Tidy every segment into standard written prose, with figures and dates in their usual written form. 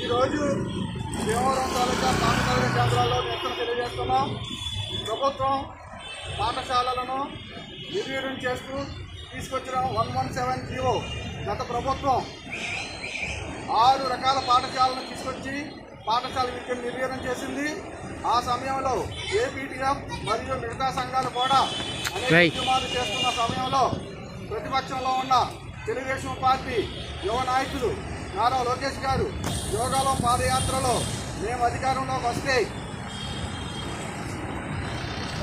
ఈరోజు భీమవరం తాలూకా పాఠశాల కేంద్రాల్లో నిరసన తెలియజేస్తున్నాం. ప్రభుత్వం పాఠశాలలను నిర్వీర్యం చేస్తూ తీసుకొచ్చిన 117 జీవో గత ప్రభుత్వం 6 రకాల పాఠశాలను తీసుకొచ్చి పాఠశాల విద్యను నిర్వీర్యం చేసింది. ఆ సమయంలో ఏపీటీఎఫ్ మరియు మిగతా సంఘాలు కూడా అనేక ఉద్యమాలు చేస్తున్న సమయంలో ప్రతిపక్షంలో ఉన్న తెలుగుదేశం పార్టీ యువ నాయకులు నారా లోకేష్ గారు యోగాలో పాదయాత్రలో మేము అధికారంలోకి వస్తే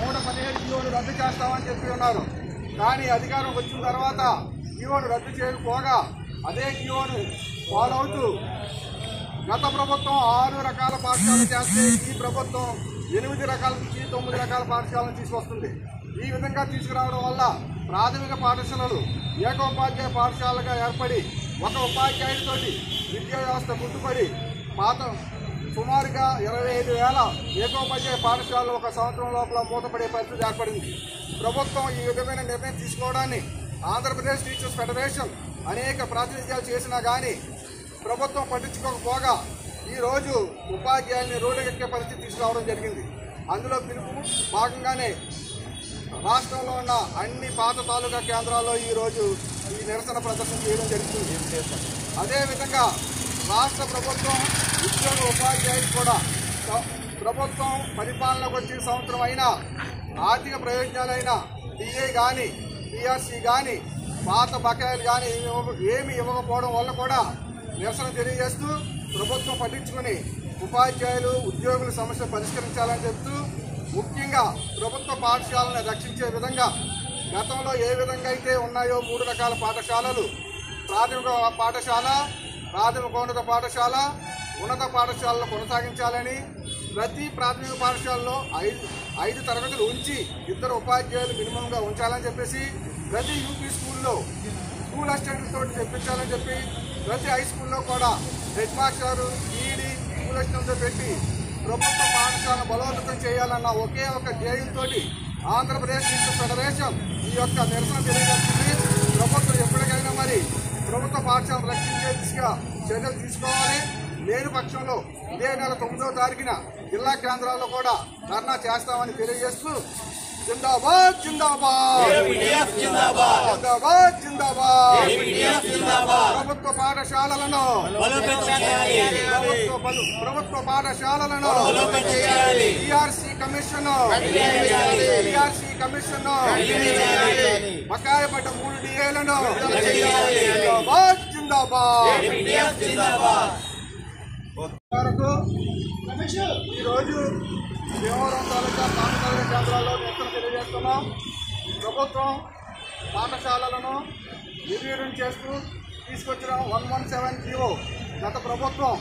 117 జీవోలు రద్దు చేస్తామని చెప్పి ఉన్నారు. కానీ అధికారం వచ్చిన తర్వాత జీవోను రద్దు చేయకపోగా అదే జీవోను ఫాలో అవుతూ గత ప్రభుత్వం 6 రకాల పాఠశాలలు చేస్తే ఈ ప్రభుత్వం 8 రకాల నుంచి 9 రకాల పాఠశాలను తీసుకొస్తుంది. ఈ విధంగా తీసుకురావడం వల్ల ప్రాథమిక పాఠశాలలు ఏకోపాధ్యాయ పాఠశాలగా ఏర్పడి ఒక ఉపాధ్యాయుడితోటి విద్యా వ్యవస్థ గుర్తుపడి సుమారుగా 25,000 ఏకోపాధ్యాయ పాఠశాలలు ఒక సంవత్సరం లోపల మూతపడే పరిస్థితి ఏర్పడింది. ప్రభుత్వం ఈ విధమైన నిర్ణయం తీసుకోవడాన్ని ఆంధ్రప్రదేశ్ టీచర్స్ ఫెడరేషన్ అనేక ప్రాతినిధ్యాలు చేసినా కానీ ప్రభుత్వం పట్టించుకోకపోగా ఈరోజు ఉపాధ్యాయుల్ని రోడ్డుకెక్కే పరిస్థితి తీసుకురావడం జరిగింది. అందులో పిలుపు భాగంగానే రాష్ట్రంలో ఉన్న అన్ని పాత తాలూకా కేంద్రాల్లో ఈరోజు ఈ నిరసన ప్రదర్శన చేయడం జరుగుతుంది. అదేవిధంగా రాష్ట్ర ప్రభుత్వం ఉద్యోగ ఉపాధ్యాయులు కూడా ప్రభుత్వం పరిపాలనకు వచ్చే సంవత్సరం అయినా ఆర్థిక ప్రయోజనాలైన టీఏ కానీ టీఆర్సీ కానీ పాత బకాయిలు కానీ ఏమి ఇవ్వకపోవడం వల్ల కూడా నిరసన తెలియజేస్తూ ప్రభుత్వం పట్టించుకుని ఉపాధ్యాయులు ఉద్యోగుల సమస్యలు పరిష్కరించాలని చెప్తూ ముఖ్యంగా ప్రభుత్వ పాఠశాలను రక్షించే విధంగా గతంలో ఏ విధంగా అయితే ఉన్నాయో 3 రకాల పాఠశాలలు ప్రాథమిక పాఠశాల, ప్రాథమికోన్నత పాఠశాల, ఉన్నత పాఠశాలలో కొనసాగించాలని ప్రతి ప్రాథమిక పాఠశాలలో 5 తరగతులు ఉంచి 2 ఉపాధ్యాయులు మినిమంగా ఉంచాలని చెప్పేసి ప్రతి యూపీ స్కూల్లో స్కూల్ అసిస్టెంట్లతో తెప్పించాలని చెప్పి ప్రతి హై స్కూల్లో కూడా హెడ్ మాస్టర్ ఈడీ స్కూల్ అసిస్టెంట్తో పెట్టి ప్రభుత్వ పాఠశాలను బలోపేతం చేయాలన్న ఒకే ఒక ధ్యేయంతో ఆంధ్రప్రదేశ్ టీచర్స్ ఫెడరేషన్ ఈ యొక్క నిరసన తెలియజేస్తుంది. ప్రభుత్వం ఎప్పటికైనా మరి ప్రభుత్వ పాఠశాలను రక్షించే దిశగా చర్యలు తీసుకోవాలి. లేని పక్షంలో ఇదే నెల 9వ తారీఖున జిల్లా కేంద్రాల్లో కూడా ధర్నా చేస్తామని తెలియజేస్తూ జిందాబాద్ జిందాబాద్ జిందాబాద్ జిందాబాద్ ప్రభుత్వ పాఠశాలలను టీఆర్సీ కమిషన్ బకాయపడ్డ 3 డిఏలను జిందాబాద్ జిందాబాద్. ఈరోజు భీమవరం తాలూకా పాఠశాల కేంద్రాల్లో నిరసన తెలియజేస్తున్నాం. ప్రభుత్వం పాఠశాలలను నిర్వీర్యం చేస్తూ తీసుకొచ్చిన 117 జీవో గత ప్రభుత్వం